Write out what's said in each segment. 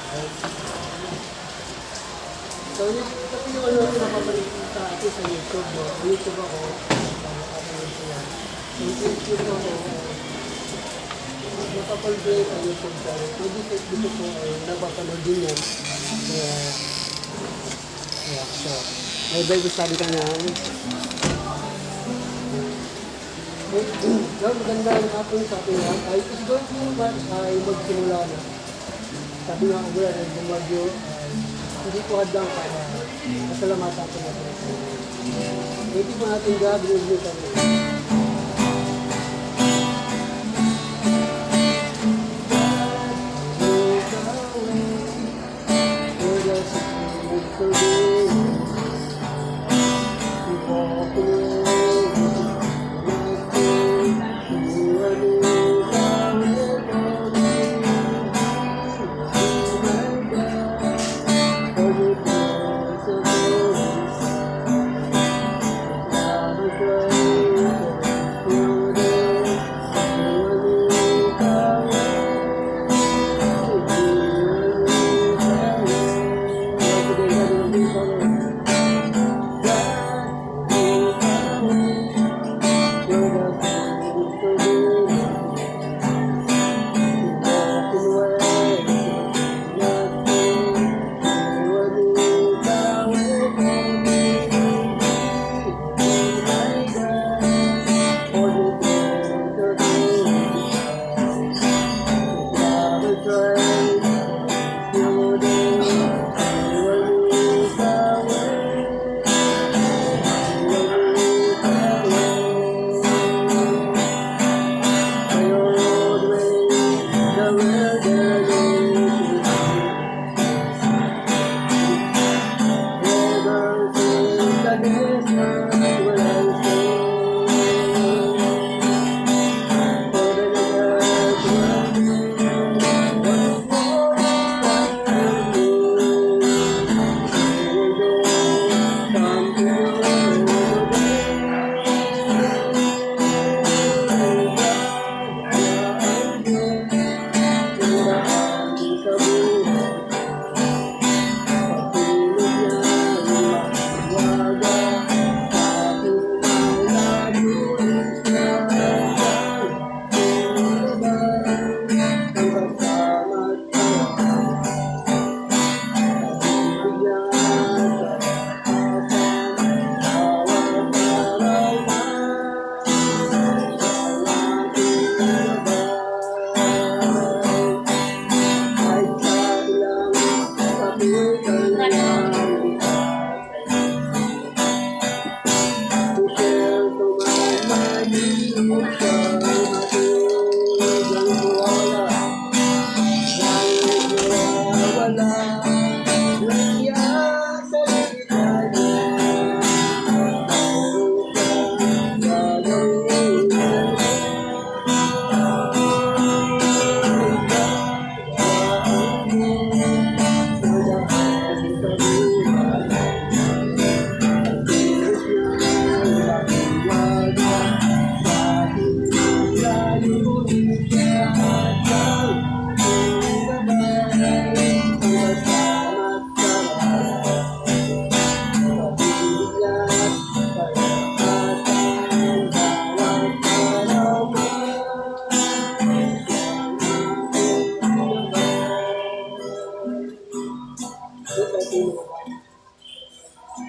So, kasi yung ano yung nakapalik sa akin sa YouTube, no? YouTube ako, nakapalik ko yan. Yung YouTube ako, napapalagay sa YouTube channel. Pwede sa dito po ay napapanood din yan. Kaya, so, may Bible study ka na. Maganda ang hapon sa akin yan. Ay, siguro po ay magsimula na. Sabi nga ako wala ng bumagyo, hindi ko hadang para masalamatan ako na ito. Hindi po natin gagawin nyo kami.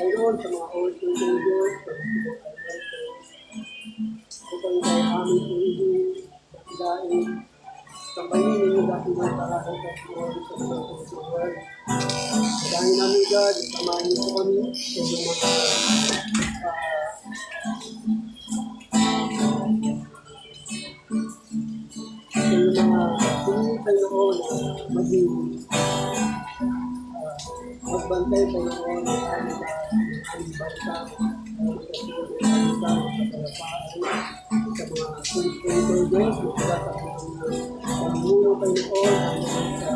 Ayun, sa mga old teenagers, upang tayo aming pinigin, dahil sa paninin niyo dati ng talatang testimony sa mga pagsusuwag. Dahil namin God, samahan niyo po kami sa inyong mga pinigin noon na maging magbantay sa noon na ang banta sa mga teenagers, pagmuno kayo noon sa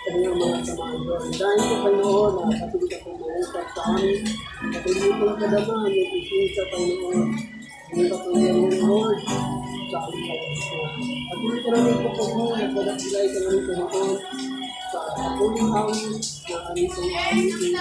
kanyang mga samahan doon. Dahil po kayo noon na patuloy ka pong mausap sa amin, patuloy pong kadaman, yung isisa kayo noon, yung kapangyan ng Lord, sa aling po. At hindi ko namin po po nagdadagilay sa namin po sa pulling house na aming po aming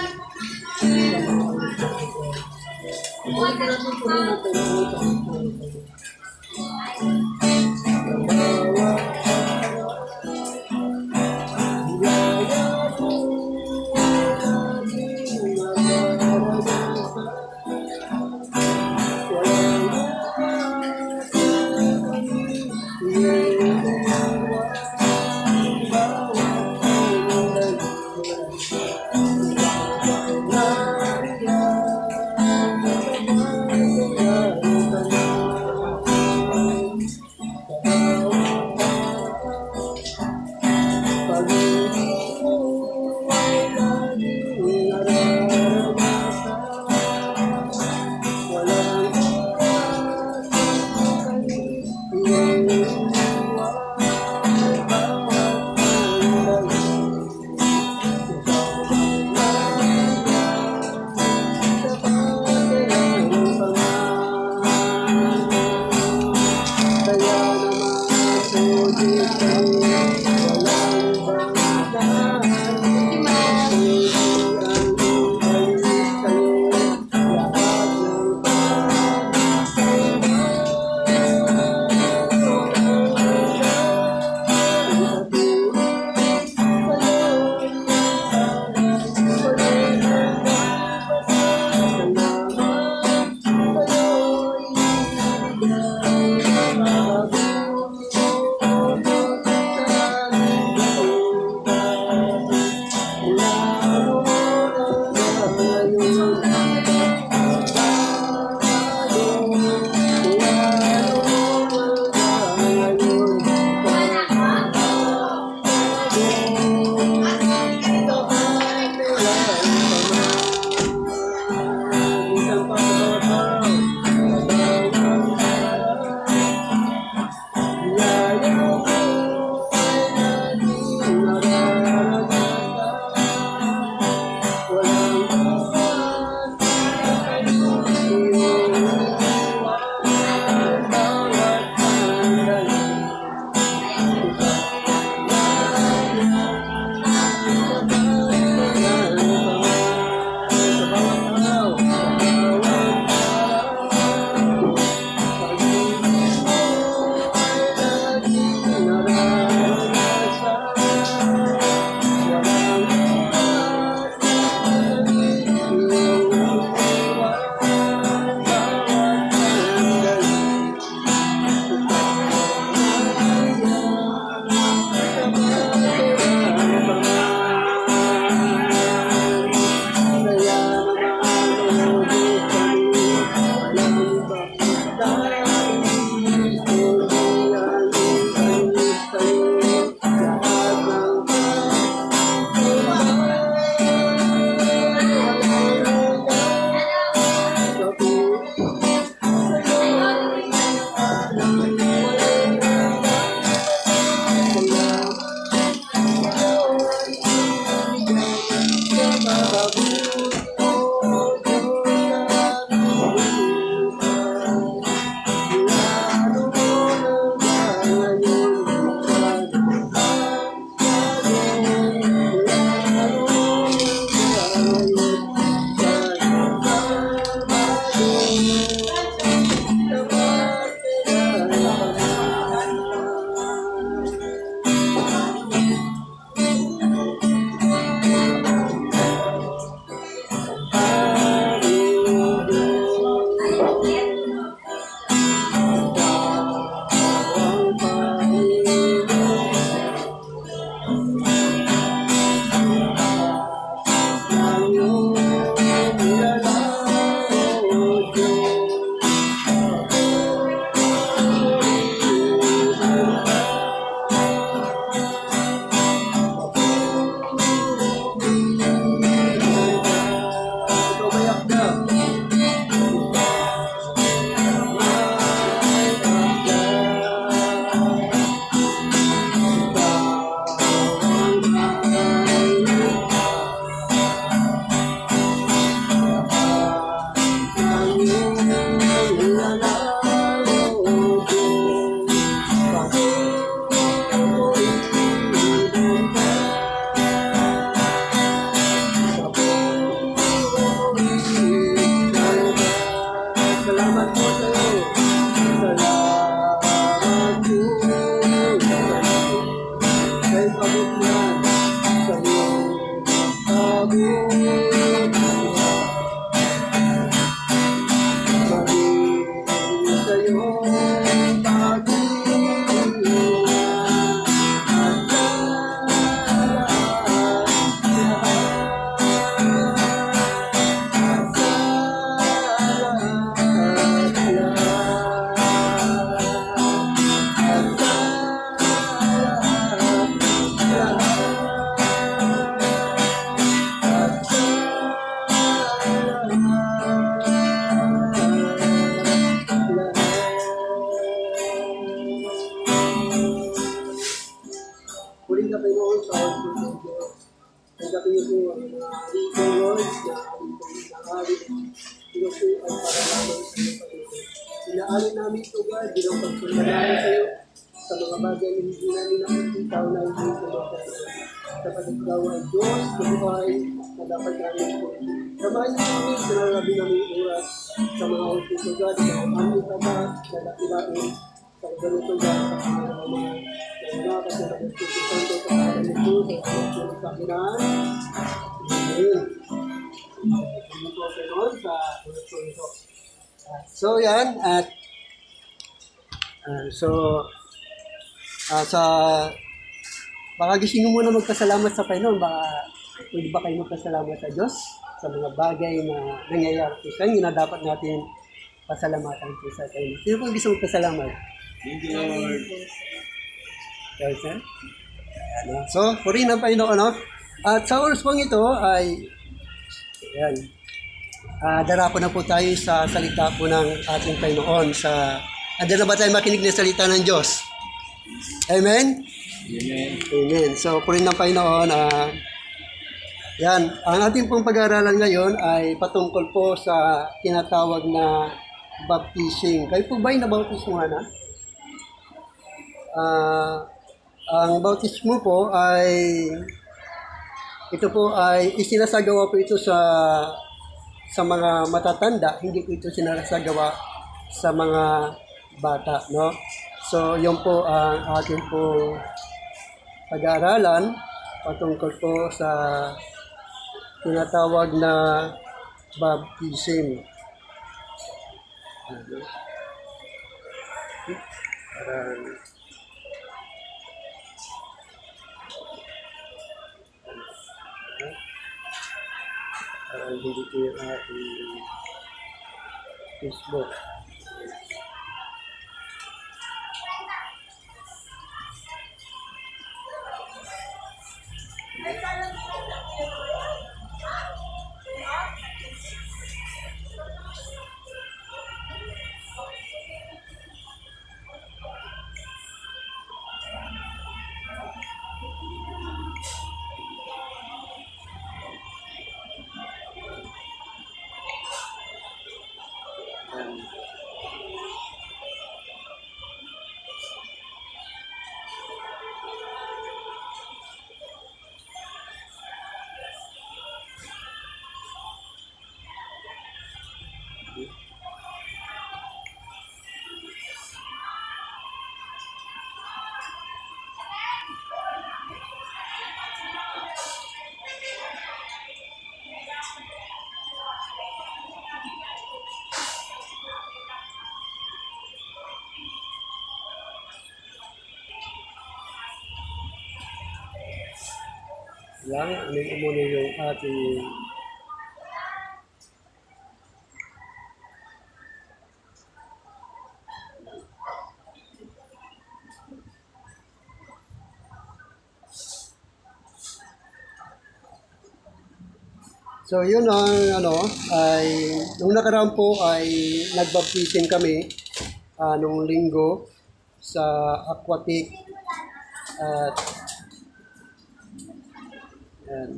kay kabutihan sa iyong kabutihan. Maging sa iyong pag-iwan at Huling na Panginoon sa Lord ng Diyos. Tanggapin niyo po ang mga rito, Lord, na alipin na hari. Ito po ang paralaman sa iyo, Panginoon. Inaalin namin ito, God, bilang pagsundanaan sa iyo sa mga bagay na hindi namin nakikita o naibig ko, Lord. Sa pagkakaw ay Diyos, na buhay na dapat namin po. Samahan niyo kami, sinarabi namin yung oras sa mga ultimo, God, na aming tabat, na natin sa ganito, God, sa mga kasi nag-isipin ko sa akin ito, sa kinaan. Amen. Hindi ko Panginoon sa ulo ito. So yan, at sa baka gising mo muna magpasalamat sa Panginoon, baka pwede ba kayo magpasalamat sa Diyos sa mga bagay na nangyayari po sa inyo na dapat natin pasalamatan po sa Panginoon. Sino pong gusto magpasalamat? Thank you, Lord. Sir? So, purihin ang Panginoon, no? At sa oras pong ito ay, yan, darako na po tayo sa salita po ng ating Panginoon sa, andyan na ba tayo makinig ng salita ng Diyos? Amen? Amen. Amen. So, purihin ng Panginoon, yan, ang ating pong pag-aaralan ngayon ay patungkol po sa tinatawag na baptizing. Kayo po ba'y nabautismuhan na? Ang bautismo po ay ito po ay isinasagawa po ito sa mga matatanda, hindi po ito sinasagawa sa mga bata, no? So, yun po ang ating po pag-aaralan patungkol po sa tinatawag na baptism. Parang hindi ko yung ating Facebook. Lang, ano yung muna yung ating so yun ang ay nung nakaraan po ay nagbaptism kami nung linggo sa aquatic at yan.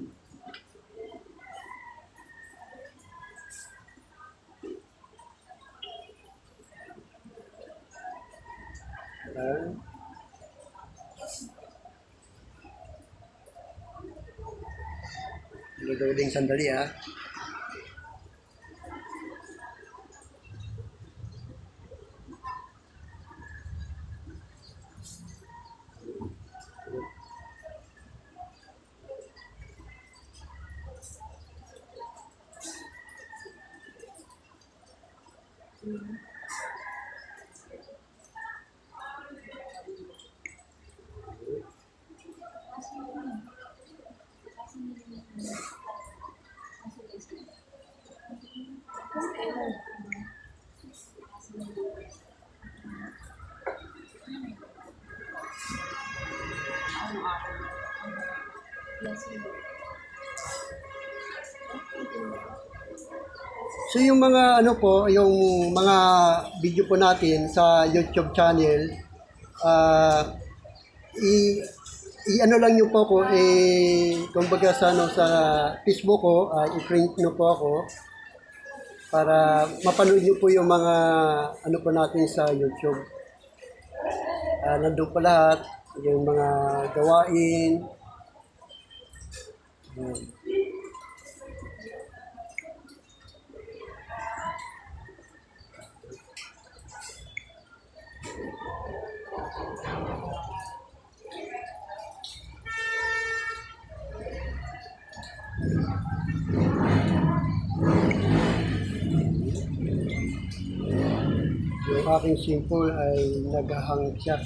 Loading sandali So yung mga ano po, yung mga video po natin sa YouTube channel, ah i-ano lang niyo po ko kumbaga sa ano sa Facebook ko, i-print niyo po ako para mapanood niyo po yung mga ano po natin sa YouTube. Nandun po lahat yung mga gawain. Ayan. Yung aking simple ay naghahang siya.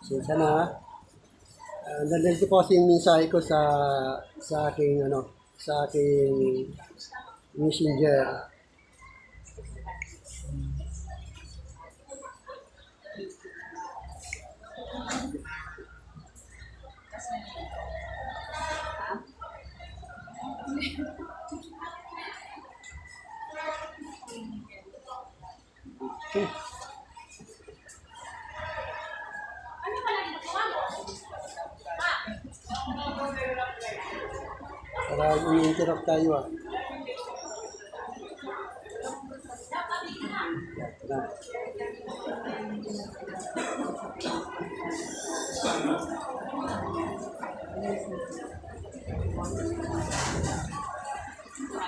So sana nandito po kasi yung mensahe ko sa aking sa aking messenger. Para ini-interrupt tayo Na.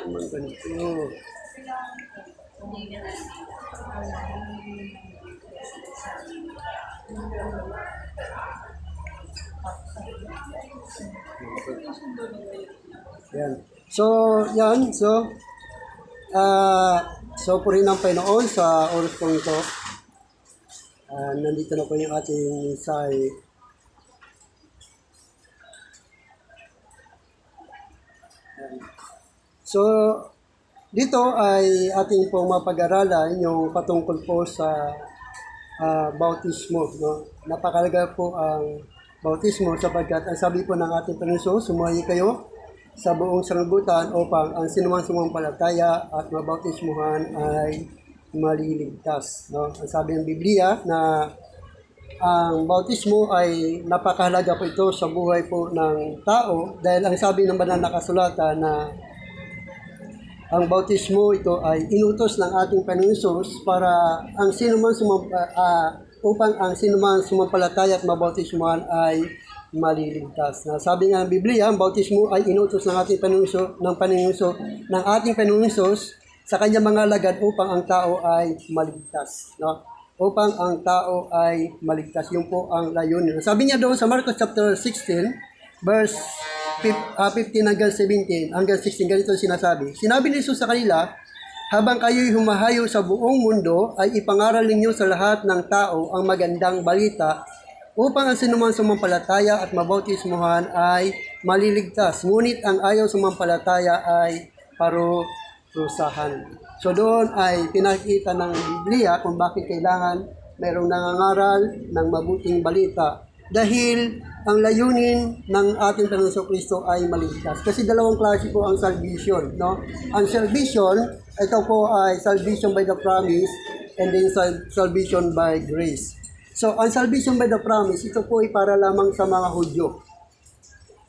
Naman ganito. Yan. So, yan. So purihin ng Panginoon sa oras pong ito. Nandito na po yung ating mensahe. So, dito ay ating pong mapag-aralan yung patungkol po sa bautismo. No? Napakalaga po ang bautismo sapagkat ang sabi po ng ating Panginoon, sumayi kayo sa buong sanglibutan upang ang sinumang sumampalataya at mabautismuhan ay maliligtas. No? Ang sabi ng Biblia na ang bautismo ay napakahalaga po ito sa buhay po ng tao dahil ang sabi ng banal na kasulatan na ang bautismo ito ay inutos ng ating Panginoon Hesus para ang sinumang upang ang sinumang sumampalataya at mabautismuhan ay maliligtas. Na sabi nga ng Biblia, ang bautismo ay inutos ng ating Panginoon Hesus sa kanyang mga alagad upang ang tao ay maligtas. No? Upang ang tao ay maligtas. Yun po ang layunin. Sabi niya doon sa Marcos chapter 16, verse 15 hanggang 17, hanggang 16, ganito sinasabi. Sinabi ni Jesus sa kanila, habang kayo'y humahayo sa buong mundo, ay ipangaral ninyo sa lahat ng tao ang magandang balita upang ang sinumang sumampalataya at mabautismuhan ay maliligtas. Ngunit ang ayaw sumampalataya ay parurusahan. So doon ay pinakita ng Biblia kung bakit kailangan mayroong nangangaral ng mabuting balita. Dahil ang layunin ng ating Panginoon Kristo ay maligtas. Kasi dalawang klase po ang salvation. No? Ang salvation, ito po ay salvation by the promise and then salvation by grace. So, ang salvation by the promise, ito po ay para lamang sa mga Hudyo.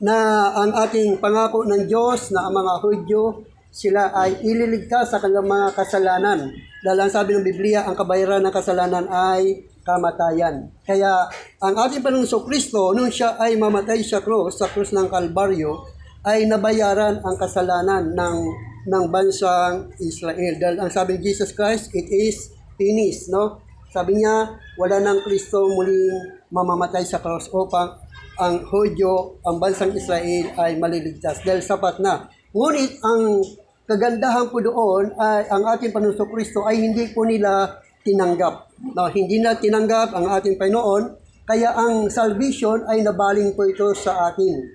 Na ang ating pangako ng Diyos na ang mga Hudyo, sila ay ililigtas sa kanilang mga kasalanan. Dahil ang sabi ng Biblia, ang kabayaran ng kasalanan ay kamatayan. Kaya ang ating Panginoon Kristo, nung siya ay mamatay sa krus ng Kalbaryo, ay nabayaran ang kasalanan ng bansang Israel. Dahil ang sabi ni Jesus Christ, it is finished. No? Sabi niya, wala nang Kristo muling mamamatay sa krus upang ang Hudyo, ang bansang Israel ay maliligtas dahil sapat na. Ngunit ang kagandahan po doon ay ang ating Panginoon Kristo ay hindi po nila tinanggap. No, hindi na tinanggap ang ating Panginoon, kaya ang salvation ay nabaling po ito sa atin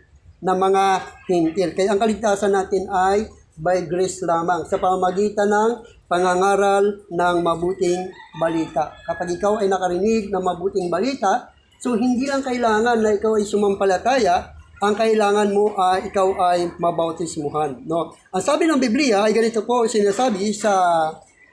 na mga hintil. Kaya ang kaligtasan natin ay by grace lamang sa pamamagitan ng pangangaral ng mabuting balita. Kapag ikaw ay nakarinig ng mabuting balita, so hindi lang kailangan na ikaw ay sumampalataya, ang kailangan mo ay ikaw ay mabautismuhan. No? Ang sabi ng Biblia ay ganito po sinasabi sa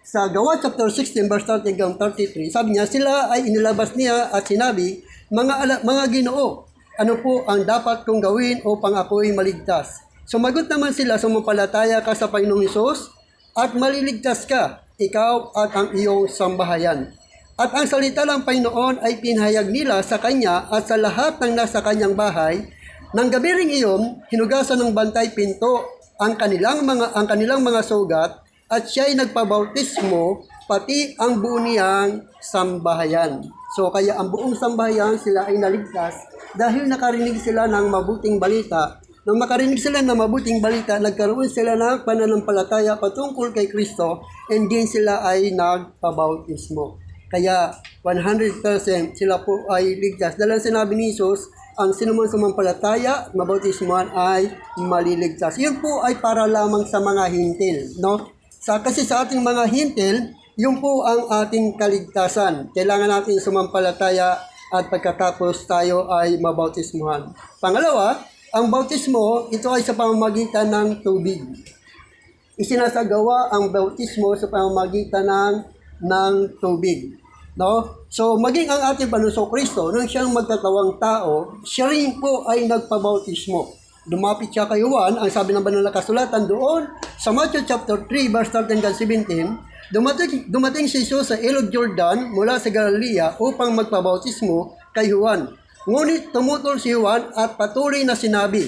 Gawa chapter 16 verse 30 hanggang 33. Sabi niya, sila ay inilabas niya at sinabi, mga Ginoo, ano po ang dapat kong gawin upang ako'y maligtas? Sumagot naman sila, sumampalataya ka sa Panginoong Hesus at maliligtas ka, ikaw at ang iyong sambahayan. At ang salita ng Panginoon ay pinahayag nila sa kanya at sa lahat ng nasa kanyang bahay. Nang gabi ring iyon, hinugasan ng bantay pinto ang kanilang mga sugat at siya ay nagpabautismo pati ang buo niyang sambahayan. So kaya ang buong sambahayan sila ay naligtas dahil nakarinig sila ng mabuting balita. Nang makarinig sila ng mabuting balita, nagkaroon sila ng pananampalataya patungkol kay Kristo and din sila ay nagpabautismo. Kaya 100% sila po ay ligtas. Dahil sinabi ni Jesus, ang sinumang sumampalataya at mabautismuhan ay maliligtas. Yun po ay para lamang sa mga hintil, no? Kasi sa ating mga hintil, yun po ang ating kaligtasan. Kailangan natin sumampalataya at pagkatapos tayo ay mabautismuhan. Pangalawa, ang bautismo, ito ay sa pamamagitan ng tubig. Isinasagawa ang bautismo sa pamamagitan ng tubig. No? So, maging ang ating Panginoon Kristo, nung siyang magkatawang tao, siya rin po ay nagpabautismo. Lumapit siya kay Juan, ang sabi ng banal na kasulatan doon, sa Matthew chapter 3, verse 13 hanggang 17, dumating si Jesus sa Ilog Jordan mula sa Galilea upang magpabautismo kay Juan. Ngunit tumutol si Juan at patuloy na sinabi,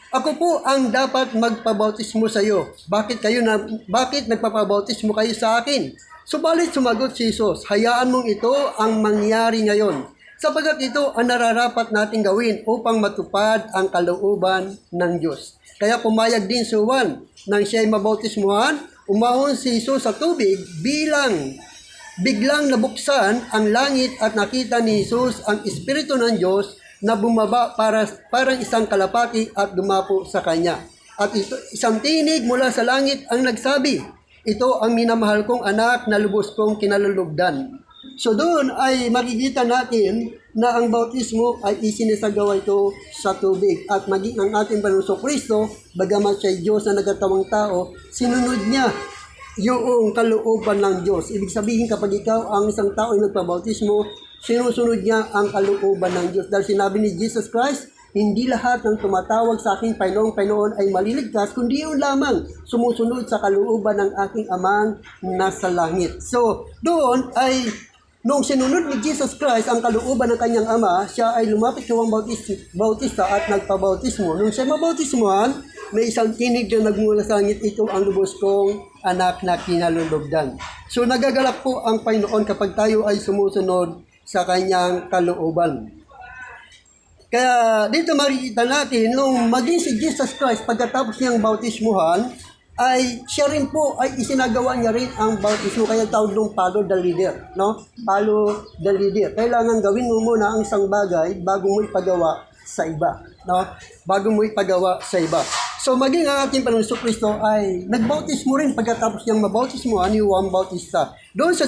ako po ang dapat magpabautismo sa iyo. Bakit nagpapabautismo kayo sa akin? Subalit sumagot si Jesus, hayaan mong ito ang mangyari ngayon, sapagat ito ang nararapat nating gawin upang matupad ang kalooban ng Diyos. Kaya pumayag din si Juan nang siya'y mabautismuhan, umahon si Jesus sa tubig biglang nabuksan ang langit at nakita ni Jesus ang Espiritu ng Diyos na bumaba parang isang kalapati at dumapo sa kanya. At isang tinig mula sa langit ang nagsabi, ito ang minamahal kong anak na lubos kong kinalulugdan. So doon ay makikita natin na ang bautismo ay isinisagawa ito sa tubig. At maging ang ating Panginoon Kristo, bagamat siya Diyos na nagkatawang tao, sinunod niya yung kalooban ng Diyos. Ibig sabihin kapag ikaw ang isang tao ay nagpabautismo, sinusunod niya ang kalooban ng Diyos. Dahil sinabi ni Jesus Christ, hindi lahat ng tumatawag sa aking Panginoon ay maliligtas, kundi yun lamang sumusunod sa kalooban ng aking amang nasa langit. So, doon ay, nung sinunod ni Jesus Christ ang kalooban ng kanyang ama, siya ay lumapit sa Juan Bautista at nagpabautismo. Nung siya mabautismohan, may isang tinig na nagmula sa langit, ito ang lubos kong anak na kinalulugdan. So, nagagalak po ang Panginoon kapag tayo ay sumusunod sa kanyang kalooban. Kaya dito makikita natin, nung maging si Jesus Christ pagkatapos niyang bautismuhan, ay siya rin po ay isinagawa niya rin ang bautismo. Kaya tawag nung follow the leader. No? Follow the leader. Kailangan gawin mo muna ang isang bagay bago mo ipagawa sa iba. No? Bago mo ipagawa sa iba. So maging ang ating Panginoon Kristo ay nagbautismo rin pagkatapos niyang mabautismuhan ni Juan Bautista. Doon sa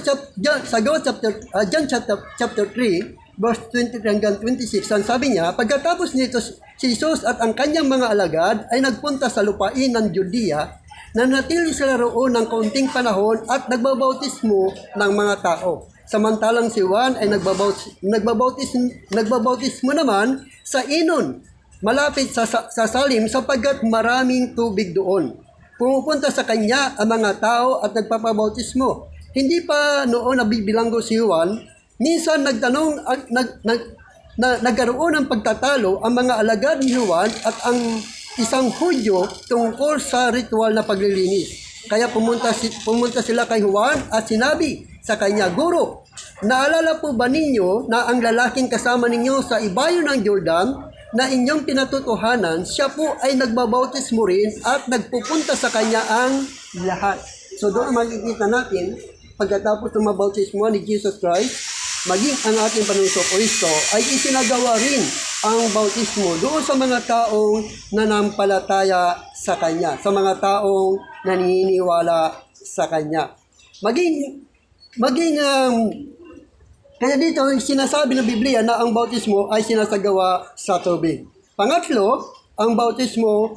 John chapter 3, verse 23 hanggang 26, ang sabi niya, pagkatapos nito si Jesus at ang kanyang mga alagad ay nagpunta sa lupain ng Judea, nanatili sila roon ng kaunting panahon at nagbabautismo ng mga tao. Samantalang si Juan ay nagbabautismo naman sa Inon, malapit sa Salim sapagkat maraming tubig doon. Pumupunta sa kanya ang mga tao at nagpapabautismo. Hindi pa noon nabibilanggo si Juan. Minsan nagkaroon ng pagtatalo ang mga alagad ni Juan at ang isang Hudyo tungkol sa ritual na paglilinis. Kaya pumunta sila kay Juan at sinabi sa kanya, Guro, naalala po ba ninyo na ang lalaking kasama ninyo sa ibayo ng Jordan na inyong pinatutuhanan, siya po ay nagbabautismo rin at nagpupunta sa kanya ang lahat. So doon makikita natin, pagkatapos ng mabautismo ni Jesus Christ, maging ang ating Panginoon Kristo ay isinagawa rin ang bautismo doon sa mga taong nanampalataya sa Kanya, sa mga taong naniniwala sa Kanya. Kaya dito, sinasabi ng Biblia na ang bautismo ay sinasagawa sa tubig. Pangatlo, ang bautismo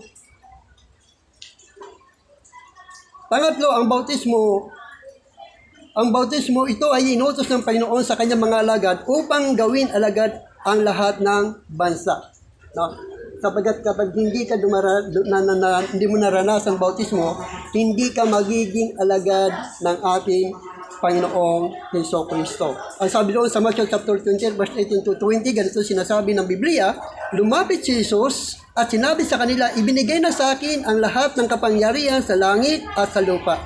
ito ay inutos ng Panginoon sa kanyang mga alagad upang gawin alagad ang lahat ng bansa. No? Sapagkat kapag hindi ka hindi mo naranasan ang bautismo, hindi ka magiging alagad ng ating Panginoong Jesucristo. Ang sabi doon sa Matthew chapter 20, verse 18 to 20, ganito sinasabi ng Biblia, lumapit si Jesus at sinabi sa kanila, ibinigay na sa akin ang lahat ng kapangyarihan sa langit at sa lupa.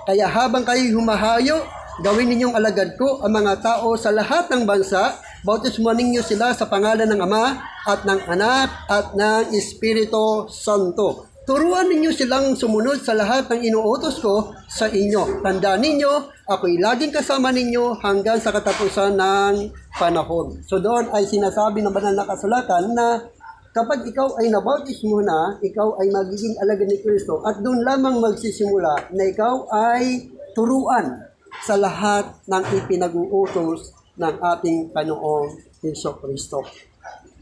Kaya habang kayo'y humahayo, gawin ninyong alagad ko ang mga tao sa lahat ng bansa, bautismuhan ninyo sila sa pangalan ng Ama at ng Anak at ng Espiritu Santo. Turuan ninyo silang sumunod sa lahat ng inuutos ko sa inyo. Tandaan ninyo, ako'y laging kasama ninyo hanggang sa katapusan ng panahon. So doon ay sinasabi ng banal na kasulatan na kapag ikaw ay nabautismo na, ikaw ay magiging alagad ni Kristo at doon lamang magsisimula na ikaw ay turuan sa lahat ng ipinag-uutos ng ating Panginoong Jesucristo.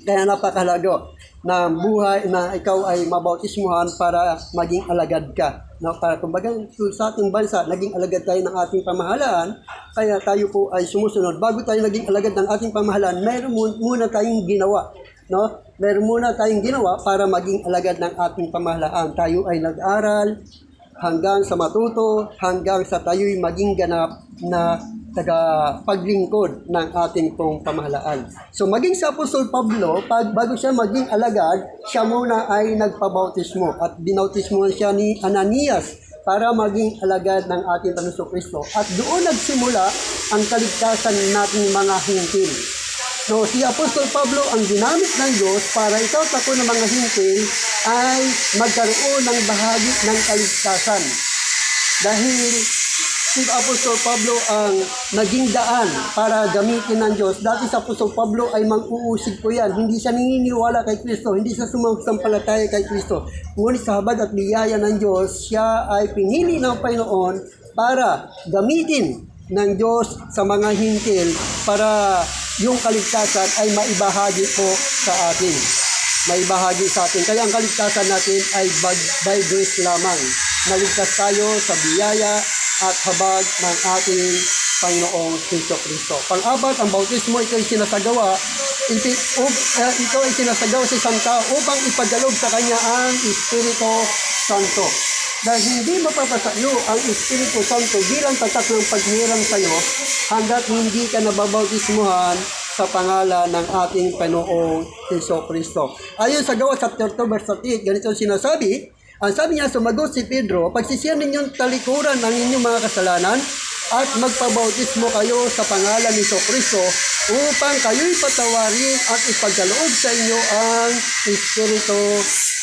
Kaya napakahalaga na buhay na ikaw ay mabautismuhan para maging alagad ka. No, para kumbaga sa ating bansa, naging alagad tayo ng ating pamahalaan, kaya tayo po ay sumusunod. Bago tayo naging alagad ng ating pamahalaan, mayroon muna tayong ginawa. No? Meron muna tayong ginawa para maging alagad ng ating pamahalaan. Tayo ay nag-aral hanggang sa matuto, hanggang sa tayo'y maging ganap na paglingkod ng ating pong pamahalaan. So maging sa Apostol Pablo, bago siya maging alagad, siya muna ay nagpabautismo at binautismo siya ni Ananias para maging alagad ng ating Panginoon Kristo. At doon nagsimula ang kaligtasan nating mga hintil. So, si Apostol Pablo ang ginamit ng Diyos para ikaw at ako ng mga hintil ay magkaroon ng bahagi ng kaligtasan. Dahil si Apostol Pablo ang naging daan para gamitin ng Diyos. Dati si Apostol Pablo ay mang-uusig ko yan. Hindi siya naniniwala kay Kristo. Hindi siya sumasampalataya kay Kristo. Ngunit sa habag at biyaya ng Diyos, siya ay pinili ng Panginoon para gamitin ng Diyos sa mga hintil para yung kaligtasan ay maibahagi po sa atin. Maibahagi sa atin. Kaya ang kaligtasan natin ay by grace lamang. Naligtas tayo sa biyaya at habag ng ating Panginoong Jesucristo. Pang-apat, ang bautismo, ito ay sinasagawa sa isang tao upang ipadalog sa kanya ang Espiritu Santo. Dahil hindi mapapasa iyo ang Espiritu Santo bilang tatak ng paghiram sa iyo hanggat hindi ka nababautismuhan sa pangalan ng ating Panginoong Jesucristo. Ayon sa Gawa chapter 2 verse 38, ganito sinasabi, ang sabi niya, sumagot si Pedro, pagsisihan ninyong talikuran ang inyong mga kasalanan at magpabautismo kayo sa pangalan ni Jesucristo upang kayo'y patawarin at ipagkaloob sa inyo ang Espiritu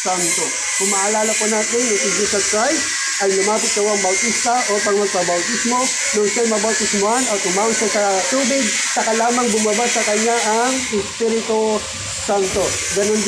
Santo. Kung maalala po natin, si Jesus Christ ay lumapit sa ang bautista upang magpabautismo. Nung siya'y mabautismohan o tumawag siya sa tubig, saka lamang bumaba sa kanya ang Espiritu Santo. Ganon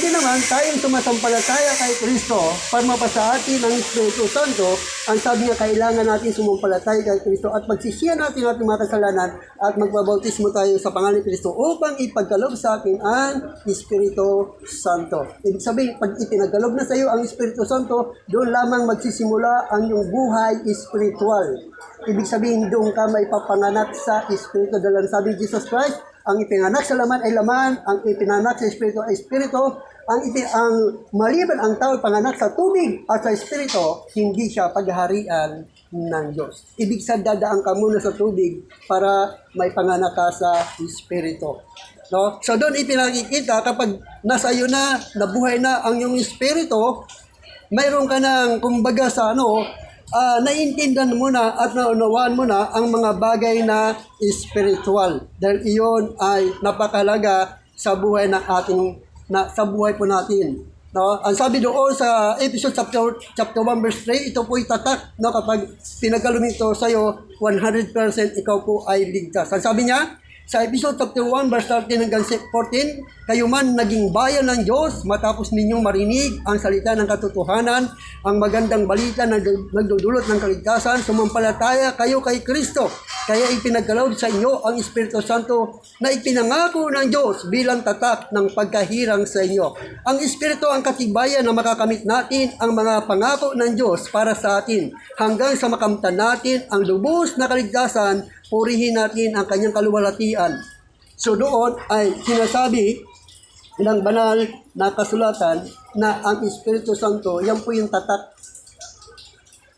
din naman, tayong sumasampalataya kay Kristo para mapasa atin ang Espiritu Santo. Ang sabi niya, kailangan natin sumampalataya kay Kristo at pagsisihan natin ating mga kasalanan at magbabautismo tayo sa pangalan ni Kristo upang ipagkaloob sa atin ang Espiritu Santo. Ibig sabihin, pag ipinagkaloob na sa iyo ang Espiritu Santo, doon lamang magsisimula ang iyong buhay spiritual. Ibig sabihin, doon ka maipapanganak sa Espiritu. Dahil sabi ni Jesus Christ, ang ipinganak sa laman ay laman, ang ipinanak sa Espiritu ay Espiritu, ang maliban ang tao panganak sa tubig at sa Espiritu, hindi siya paghaharian ng Diyos. Ibig sabihin, dadaan ka muna sa tubig para may panganak ka sa Espiritu. No? So doon ipinakikita kapag nasa iyo na, nabuhay na ang iyong Espiritu, mayroon ka ng, kumbaga sa naiintindihan mo na at naunawaan mo na ang mga bagay na spiritual. Dahil iyon ay napakahalaga sa buhay sa buhay po natin. No, ang sabi doon sa Ephesians chapter 1 verse 3, ito po itatak, no, kapag pinagkaloob ito sa iyo, 100% ikaw po ay ligtas. Ang sabi niya sa Ephesians chapter 1 verse 13 hanggang 14, kayo man naging bayan ng Diyos matapos ninyong marinig ang salita ng katotohanan, ang magandang balita na nagdudulot ng kaligtasan, sumampalataya kayo kay Kristo. Kaya ipinagkaloob sa inyo ang Espiritu Santo na ipinangako ng Diyos bilang tatak ng pagkahirang sa inyo. Ang Espiritu ang katibayan na makakamit natin ang mga pangako ng Diyos para sa atin hanggang sa makamtan natin ang lubos na kaligtasan. Purihin natin ang kanyang kaluwalhatian. So doon ay sinasabi ng banal na kasulatan na ang Espiritu Santo, yan po yung tatak.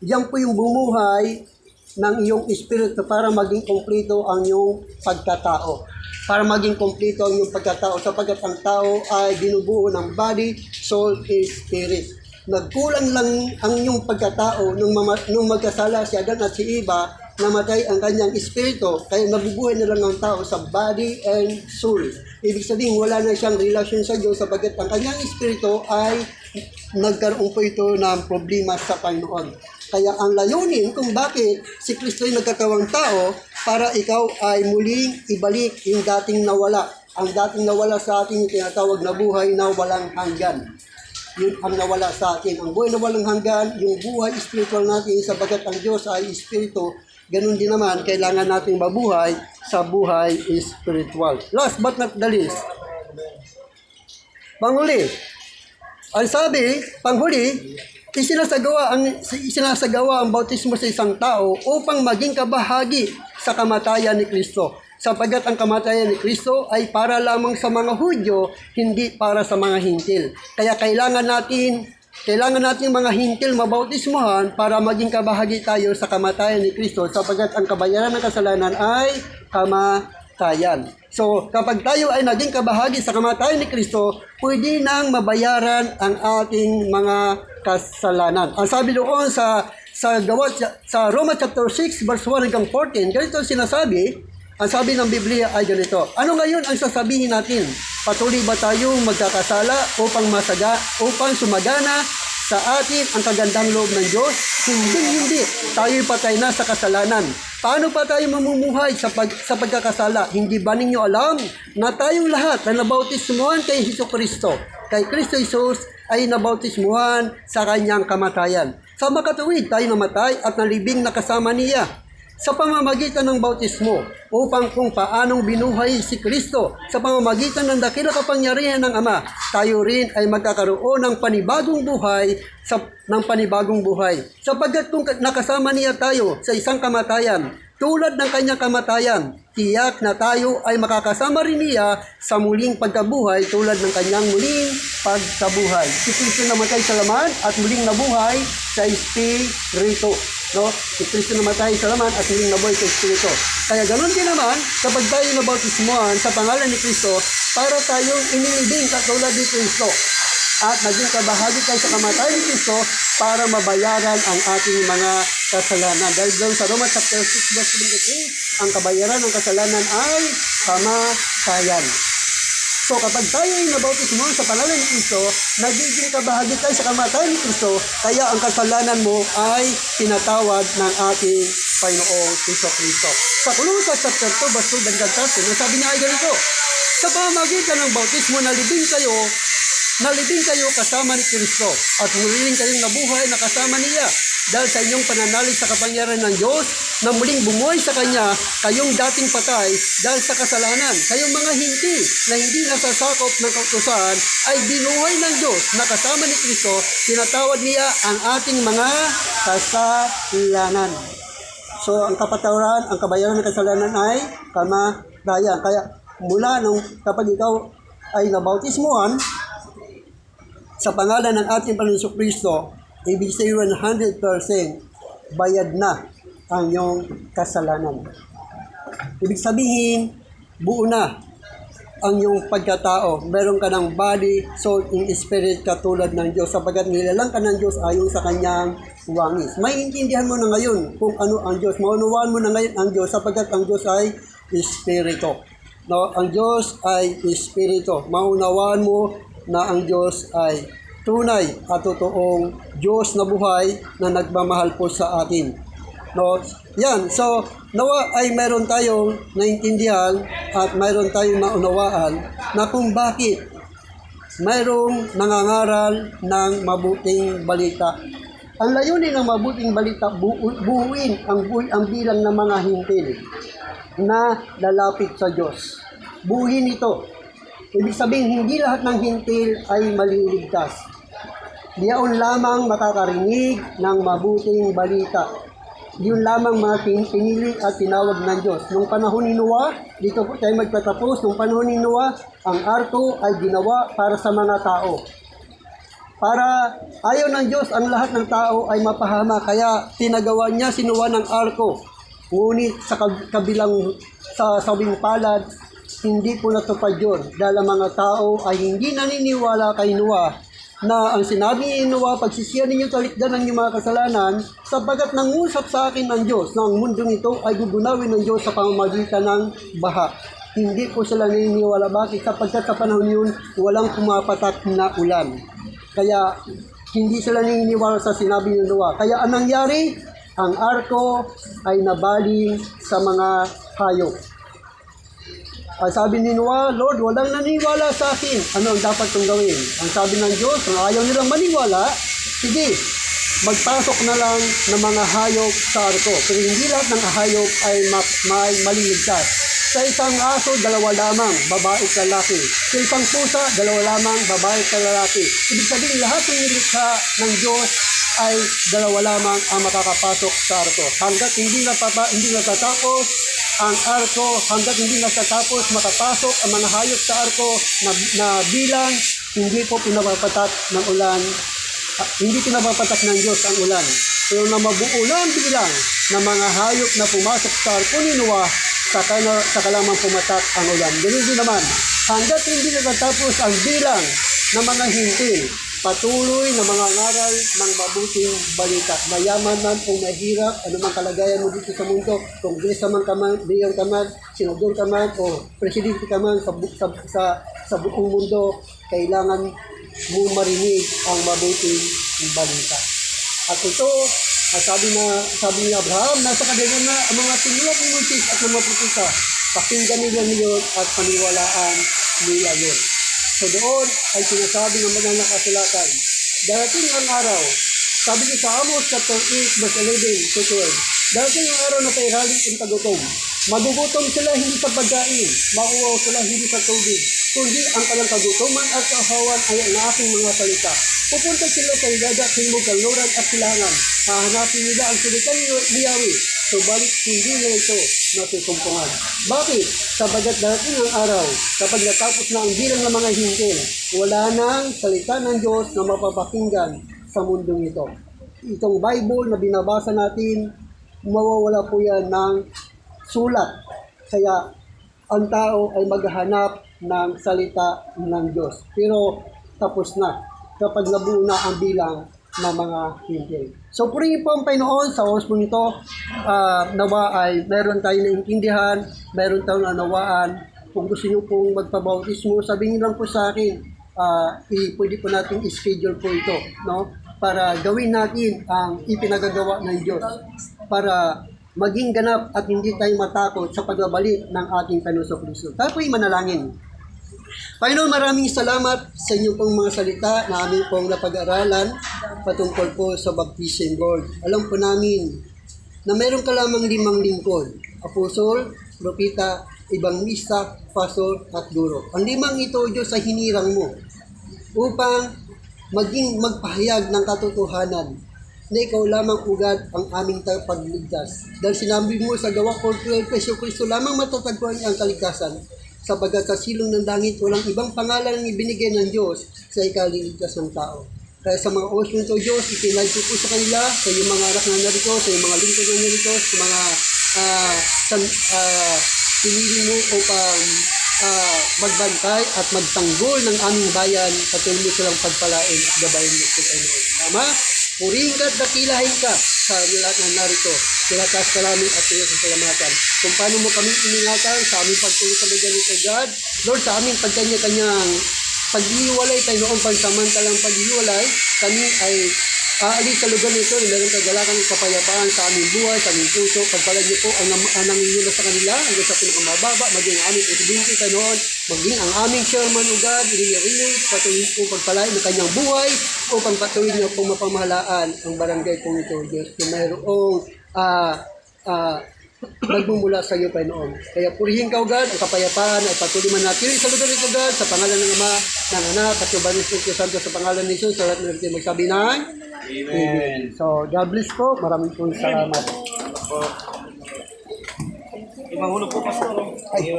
Yan po yung bumuhay ng iyong espiritu para maging kompleto ang iyong pagkatao. Para maging kompleto ang iyong pagkatao sapagkat ang tao ay binubuo ng body, soul, and spirit. Nagkulang lang ang iyong pagkatao nung magkasala si Adan at si Eva, namatay ang kanyang espiritu, kaya nabubuhay na lang ang tao sa body and soul. Ibig sabihin, wala na siyang relasyon sa Diyos sapagkat ang kanyang espiritu ay nagkaroon po ito ng problema sa Panginoon. Kaya ang layunin kung bakit si Kristo ay nagkatawang tao para ikaw ay muling ibalik yung dating nawala. Ang dating nawala sa atin yung tinatawag na buhay na walang hanggan. Yun ang nawala sa atin. Ang buhay na walang hanggan, yung buhay spiritual natin sapagkat ang Diyos ay espiritu. Ganun din naman, kailangan nating mabuhay sa buhay spiritual. Last but not the least, panghuli. Ang sabi, panghuli, isinasagawa ang bautismo sa isang tao upang maging kabahagi sa kamatayan ni Kristo. Sapagkat ang kamatayan ni Kristo ay para lamang sa mga Hudyo, hindi para sa mga Hintil. Kaya kailangan natin mga Hintil mabautismohan para maging kabahagi tayo sa kamatayan ni Kristo sapagkat ang kabayaran ng kasalanan ay kamatayan. So, kapag tayo ay naging kabahagi sa kamatayan ni Kristo, pwede nang mabayaran ang ating mga kasalanan. Ang sabi doon sa Roma chapter 6 verse 1 hanggang 14, ganito sinasabi. Ang sabi ng Biblia ay ganito. Ano ngayon ang sasabihin natin? Patuloy ba tayong magkakasala upang sumagana sa atin ang kagandang loob ng Diyos? Hindi. Tayo'y patay na sa kasalanan. Paano pa tayo mamumuhay sa pagkakasala? Hindi ba ninyo alam na tayong lahat na nabautismuhan kay Jesucristo, kay Kristo Jesus, ay nabautismuhan sa kanyang kamatayan? Sa makatuwid tayo namatay at nalibing na kasama niya sa pamamagitan ng bautismo upang kung paanong binuhay si Kristo sa pamamagitan ng dakilang kapangyarihan ng Ama, tayo rin ay magkakaroon ng panibagong buhay sapagkat kung nakasama niya tayo sa isang kamatayan tulad ng kanyang kamatayan, tiyak na tayo ay makakasama rin niya sa muling pagkabuhay tulad ng kanyang muling pagkabuhay. Si Kristo namatay sa laman at muling nabuhay sa Espiritu. No? Si Kristo namatay sa laman at muling nabuhay sa Espiritu. Kaya ganoon din naman, kapag tayo nabautismuhan sa pangalan ni Kristo, para tayong inilibing katulad ni Kristo. At naging kabahagi tayo sa kamatayan ni Kristo para mabayaran ang ating mga kasalanan. Dahil doon sa Roma chapter 6 verse 23, ang kabayaran ng kasalanan ay kamatayan. So kapag tayo ay nabautismo sa pangalan ni Kristo, nagiging kabahagi tayo sa kamatayan ni Kristo, kaya ang kasalanan mo ay tinatawad ng ating Panginoong Jesucristo. Sa Colossus chapter 2 verse 2 hanggang 13, nasabi niya ay ganito, sa pamamagitan ng bautismo nalibing kayo kasama ni Kristo at muling kayong nabuhay na kasama niya dahil sa inyong pananalig sa kapangyarihan ng Diyos na muling bumuhay sa Kanya, kayong dating patay dahil sa kasalanan. Kayong mga na hindi nasasakop ng kautusan ay binuhay ng Diyos na kasama ni Kristo, tinatawad niya ang ating mga kasalanan. So, ang kapatawaran, ang kabayaran ng kasalanan ay kamatayan. Kaya mula nung kapag ikaw ay nabautismuhan sa pangalan ng ating Panginoong Kristo, ibig sabihin 100% bayad na ang iyong kasalanan. Ibig sabihin, buo na ang iyong pagkatao. Meron ka ng body, soul, and spirit katulad ng Diyos sapagkat nilalang ka ng Diyos ayon sa kanyang wangis. Maintindihan mo na ngayon kung ano ang Diyos. Maunawaan mo na ngayon ang Diyos sapagkat ang Diyos ay Espiritu. No, ang Diyos ay Espiritu. Maunawaan mo na ang Diyos ay tunay at totoong Diyos na buhay na nagmamahal po sa atin. No, yan. So, nawa ay mayroon tayong naintindihan at mayroon tayong naunawaan na kung bakit mayroong nangangaral ng mabuting balita. Ang layunin ng mabuting balita, buuin ang bilang ng mga hintil na lalapit sa Diyos. Buuin ito. Ibig sabihin, hindi lahat ng hintil ay maliligtas. Diyaon lamang makakarinig ng mabuting balita. Yun lamang mga pinili at tinawag ng Diyos. Nung panahon ni Noah, dito po tayo magtatapos, nung panahon ni Noah, ang arko ay ginawa para sa mga tao. Para ayaw ng Diyos, ang lahat ng tao ay mapahama. Kaya tinagawa niya si Noah ng arko. Ngunit sa kabilang sa sawing palad, hindi po natupad yun. Dahil ang mga tao ay hindi naniniwala kay Noah na ang sinabi ni Noah, pagsisiyan ninyo talikdan ng inyong mga kasalanan, sapagat nangusap sa akin ng Diyos na ang mundong ito ay gugunawin ng Diyos sa pamamagitan ng baha. Hindi po sila naniniwala. Bakit? Sapagkat sa panahon yun, walang pumapatak na ulan. Kaya hindi sila naniniwala sa sinabi ni Noah. Kaya anong nangyari? Ang arko ay nabaling sa mga hayop. Sabi ni Noah, Lord, walang naniniwala sa akin. Ano ang dapat kong gawin? Ang sabi ng Diyos, kung ayaw nilang maniwala, sige, magpasok na lang ng mga hayop sa arko. Pero hindi lahat ng hayop ay may maliligtas. Sa isang aso, 2 lamang, babae at lalaki. Sa isang pusa, 2 lamang, babae at lalaki. Ibig sabihin, lahat ng nilikha ng Diyos ay 2 lamang ang makakapasok sa arko. Hanggat hindi natatapos ang arko, hanggat hindi natatapos makapasok ang mga hayop sa arko na bilang, hindi po pinapapatak ng ulan, hindi pinapapatak ng Diyos ang ulan. Pero na mabuo na ang bilang ng mga hayop na pumasok sa arko ni Noah, saka lamang pumatak ang ulan. Ganun din naman, hanggat hindi natatapos ang bilang ng mga hintil, patuloy na mga ngaral ng mabuting balita. Mayaman man o mahirap, anumang kalagayan mo dito sa mundo, kongresa man ka man, mayor ka man, senador ka man, o presidente ka man sa buong mundo, kailangan mo marinig ang mabuting balita. At ito, sabi ni Abraham, nasa kanila na ang mga sinulat ni Moises at ng mga propeta, pakinggan nila niyon at paniwalaan nila yun. So doon ay sinasabi ng mga nakasulatan, darating ang araw, sabi niya sa Amos chapter 8 verse 11 to 12, darating ang araw na pairaling ang tagutom. Magugutom sila hindi sa pagkain, mauwaw sila hindi sa tubig, kundi ang kalang kagutoman at kahawan ay ang aking mga salita. Pupunta sila sa ilada, silmog, kaluran at silangan. Hahanapin nila ang sulitan ni Yahweh, subalit hindi na ito nasusumpungan. Bakit? Sabagat darating ang araw, kapag natapos na ang bilang ng mga hintil, wala nang salita ng Diyos na mapapakinggan sa mundong ito. Itong Bible na binabasa natin, mawawala po yan ng sulat. Kaya ang tao ay maghahanap ng salita ng Diyos. Pero tapos na kapag nabuo na ang bilang ng mga hintil. So purihin po ang Panginoon sa oras po nito, nawa ay meron tayong naintindihan, meron tayong nanawaan. Kung gusto nyo pong magpabautismo, sabihin nyo lang po sa akin, pwede po natin i-schedule po ito, no? Para gawin natin ang ipinagagawa ng Diyos, para maging ganap at hindi tayo matakot sa pagbabalik ng ating Panginoon Kristo. Tayo po ay manalangin. Panginoon, maraming salamat sa inyong pong mga salita na aming pong napag-aralan patungkol po sa baptism, Lord. Alam po namin na meron ka lamang 5 lingkod, apostol, propeta, ebangelista, pastor, at guro. Ang 5 ito, Diyos, ay hinirang mo upang magpahayag ng katotohanan na ikaw lamang ugad ang aming pagligtas. Dahil sinabi mo sa gawa 4:12, Kristo lamang matatagpuan ang kaligtasan, sabagat sa silong ng langit walang ibang pangalan ang ibinigay ng Diyos sa ikaliligtas ng tao. Kaya sa mga oras nito, Diyos, itinag ko po sa kanila, sa iyong mga anak na narito, sa iyong mga lingkod na narito, sa mga pinili mo upang magbantay at magtanggol ng aming bayan, patuloy mo silang pagpalain at gabayin mo sa Panginoon. Tama? Purihin ka at dakilahin ka sa lahat ng narito. Tinataas ka namin at pinasasalamatan. Kung paano mo kami iningatan sa aming pagtulong sa lugar nito, God. Lord, sa aming pagkanya-kanyang paghihiwalay tayo noong pansamantalang paghihiwalay, kami ay aalis sa lugar nito na meron kagalakan ng kapayapaan sa aming buhay, sa aming puso. Pagpalan niyo po ang nangingilos sa kanila hanggang sa pinakamababa, maging ang aming presidente tayo noon, maging ang aming chairman o God, ililit, patuloy po pagpalain ng kanyang buhay upang patuloy niyo pong mapamahalaan ang barangay pong ito, Diyos, na mayroong nagmumula sa iyo, Panginoon. Kaya purihin ka, O God, ang kapayapaan ay patuloy manatili sa lugar nito, God, sa pangalan ng Ama, ng Anak, at ng Banal Espiritu Santo, sa pangalan ni Jesus, sa lahat ng natin magsabi ng Amen. So, God bless po. Maraming pong salamat. Imahulog po, Pastor. Ay,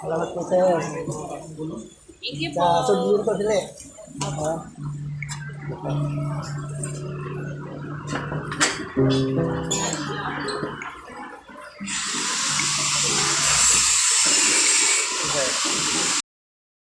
salamat po, sir. Thank you po. Sa sundin ko sila.